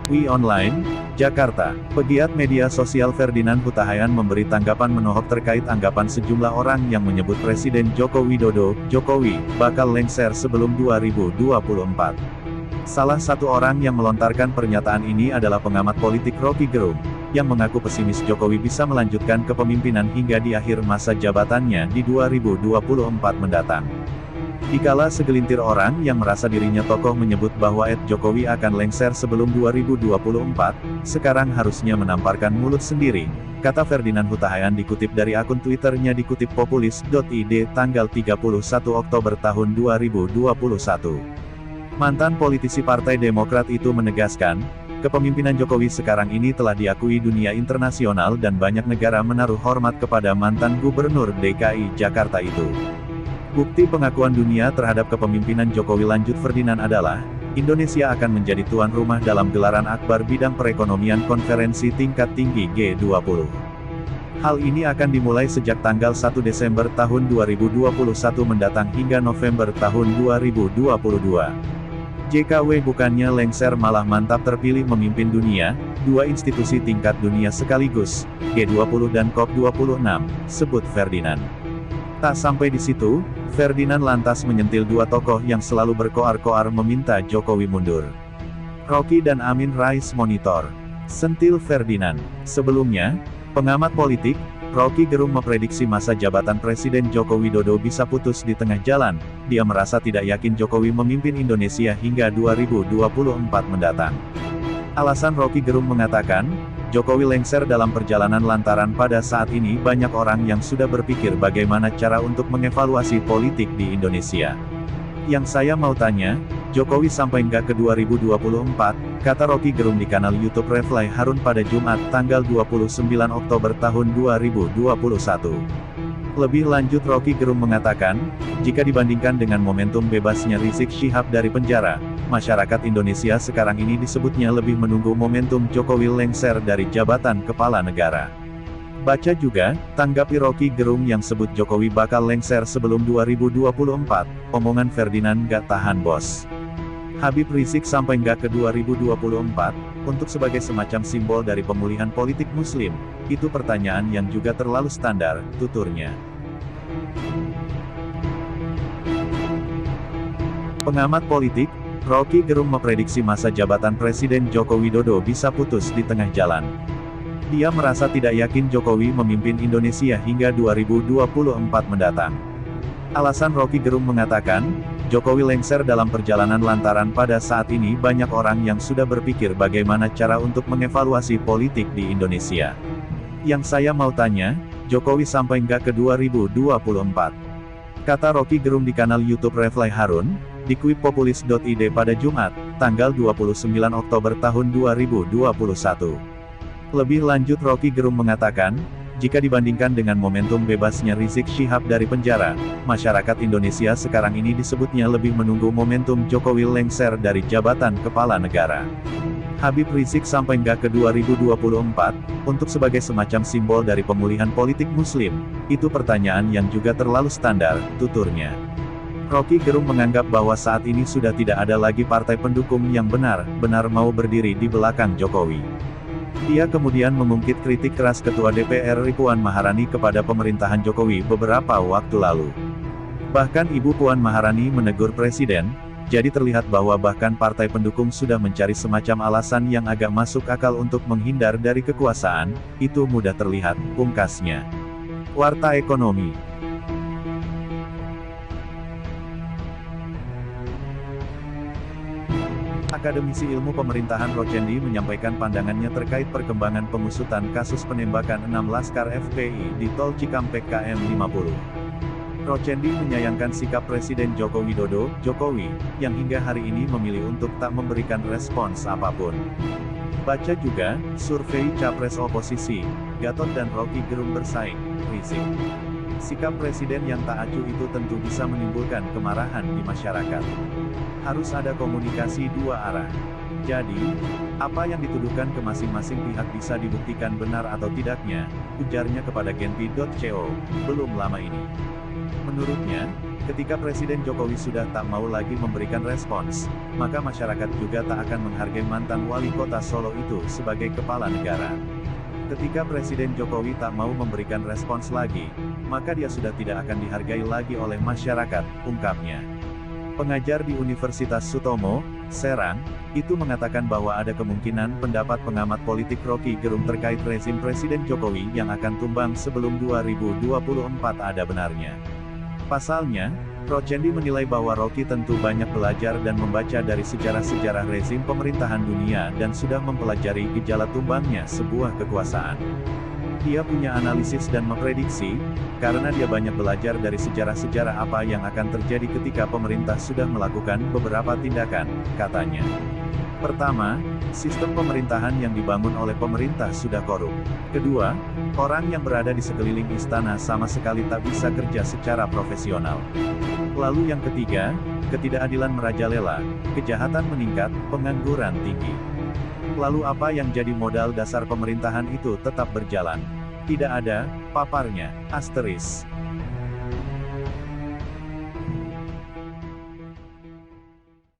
Wi Online, Jakarta. Pegiat media sosial Ferdinand Hutahayan memberi tanggapan menohok terkait anggapan sejumlah orang yang menyebut Presiden Joko Widodo, Jokowi, bakal lengser sebelum 2024. Salah satu orang yang melontarkan pernyataan ini adalah pengamat politik Roky Gerung, yang mengaku pesimis Jokowi bisa melanjutkan kepemimpinan hingga di akhir masa jabatannya di 2024 mendatang. Dikala segelintir orang yang merasa dirinya tokoh menyebut bahwa Jokowi akan lengser sebelum 2024, sekarang harusnya menamparkan mulut sendiri, kata Ferdinand Hutahayan dikutip dari akun Twitternya dikutip populis.id tanggal 31 Oktober tahun 2021. Mantan politisi Partai Demokrat itu menegaskan, kepemimpinan Jokowi sekarang ini telah diakui dunia internasional dan banyak negara menaruh hormat kepada mantan Gubernur DKI Jakarta itu. Bukti pengakuan dunia terhadap kepemimpinan Jokowi, lanjut Ferdinand, adalah Indonesia akan menjadi tuan rumah dalam gelaran akbar bidang perekonomian konferensi tingkat tinggi G20. Hal ini akan dimulai sejak tanggal 1 Desember tahun 2021 mendatang hingga November tahun 2022. JKW bukannya lengser malah mantap terpilih memimpin dunia, dua institusi tingkat dunia sekaligus, G20 dan COP26, sebut Ferdinand. Tak sampai di situ, Ferdinand lantas menyentil dua tokoh yang selalu berkoar-koar meminta Jokowi mundur. Roky dan Amin Rais monitor, sentil Ferdinand. Sebelumnya, pengamat politik, Roky Gerung memprediksi masa jabatan Presiden Joko Widodo bisa putus di tengah jalan. Dia merasa tidak yakin Jokowi memimpin Indonesia hingga 2024 mendatang. Alasan Roky Gerung mengatakan, Jokowi lengser dalam perjalanan lantaran pada saat ini banyak orang yang sudah berpikir bagaimana cara untuk mengevaluasi politik di Indonesia. Yang saya mau tanya, Jokowi sampai nggak ke 2024, kata Roky Gerung di kanal YouTube Refly Harun pada Jumat tanggal 29 Oktober tahun 2021. Lebih lanjut Roky Gerung mengatakan, jika dibandingkan dengan momentum bebasnya Rizik Syihab dari penjara, masyarakat Indonesia sekarang ini disebutnya lebih menunggu momentum Jokowi lengser dari jabatan kepala negara. Baca juga, tanggapi Roky Gerung yang sebut Jokowi bakal lengser sebelum 2024, omongan Ferdinand gak tahan bos. Habib Rizik sampai nggak ke 2024, untuk sebagai semacam simbol dari pemulihan politik muslim, itu pertanyaan yang juga terlalu standar, tuturnya. Pengamat politik, Roky Gerung memprediksi masa jabatan Presiden Joko Widodo bisa putus di tengah jalan. Dia merasa tidak yakin Jokowi memimpin Indonesia hingga 2024 mendatang. Alasan Roky Gerung mengatakan, Jokowi lengser dalam perjalanan lantaran pada saat ini banyak orang yang sudah berpikir bagaimana cara untuk mengevaluasi politik di Indonesia. Yang saya mau tanya, Jokowi sampai nggak ke 2024? Kata Roky Gerung di kanal YouTube Refly Harun, dikutip populis.id pada Jumat, tanggal 29 Oktober tahun 2021. Lebih lanjut Roky Gerung mengatakan, jika dibandingkan dengan momentum bebasnya Rizik Syihab dari penjara, masyarakat Indonesia sekarang ini disebutnya lebih menunggu momentum Jokowi lengser dari jabatan kepala negara. Habib Rizik sampai nggak ke 2024, untuk sebagai semacam simbol dari pemulihan politik muslim, itu pertanyaan yang juga terlalu standar, tuturnya. Roky Gerung menganggap bahwa saat ini sudah tidak ada lagi partai pendukung yang benar-benar mau berdiri di belakang Jokowi. Dia kemudian mengungkit kritik keras Ketua DPR Puan Maharani kepada pemerintahan Jokowi beberapa waktu lalu. Bahkan Ibu Puan Maharani menegur Presiden, jadi terlihat bahwa bahkan partai pendukung sudah mencari semacam alasan yang agak masuk akal untuk menghindar dari kekuasaan, itu mudah terlihat, pungkasnya. Warta Ekonomi. Akademisi Ilmu Pemerintahan Rochendi menyampaikan pandangannya terkait perkembangan pengusutan kasus penembakan 6 Laskar FPI di Tol Cikampek KM 50. Rochendi menyayangkan sikap Presiden Joko Widodo, Jokowi, yang hingga hari ini memilih untuk tak memberikan respons apapun. Baca juga, survei Capres Oposisi, Gatot dan Roky Gerung bersaing, Rizik. Sikap Presiden yang tak acuh itu tentu bisa menimbulkan kemarahan di masyarakat. Harus ada komunikasi dua arah. Jadi, apa yang dituduhkan ke masing-masing pihak bisa dibuktikan benar atau tidaknya, ujarnya kepada Genpi.co, belum lama ini. Menurutnya, Ketika Presiden Jokowi sudah tak mau lagi memberikan respons, maka masyarakat juga tak akan menghargai mantan wali kota Solo itu sebagai kepala negara. Ketika Presiden Jokowi tak mau memberikan respons lagi, maka dia sudah tidak akan dihargai lagi oleh masyarakat, ungkapnya. Pengajar di Universitas Sutomo, Serang, itu mengatakan bahwa ada kemungkinan pendapat pengamat politik Rocky Gerung terkait rezim Presiden Jokowi yang akan tumbang sebelum 2024 ada benarnya. Pasalnya, Rochendi menilai bahwa Rocky tentu banyak belajar dan membaca dari sejarah-sejarah rezim pemerintahan dunia dan sudah mempelajari gejala tumbangnya sebuah kekuasaan. Dia punya analisis dan memprediksi, karena dia banyak belajar dari sejarah-sejarah apa yang akan terjadi ketika pemerintah sudah melakukan beberapa tindakan, katanya. Pertama, sistem pemerintahan yang dibangun oleh pemerintah sudah korup. Kedua, orang yang berada di sekeliling istana sama sekali tak bisa kerja secara profesional. Lalu yang ketiga, ketidakadilan merajalela, kejahatan meningkat, pengangguran tinggi. Lalu apa yang jadi modal dasar pemerintahan itu tetap berjalan? Tidak ada, paparnya, asteris.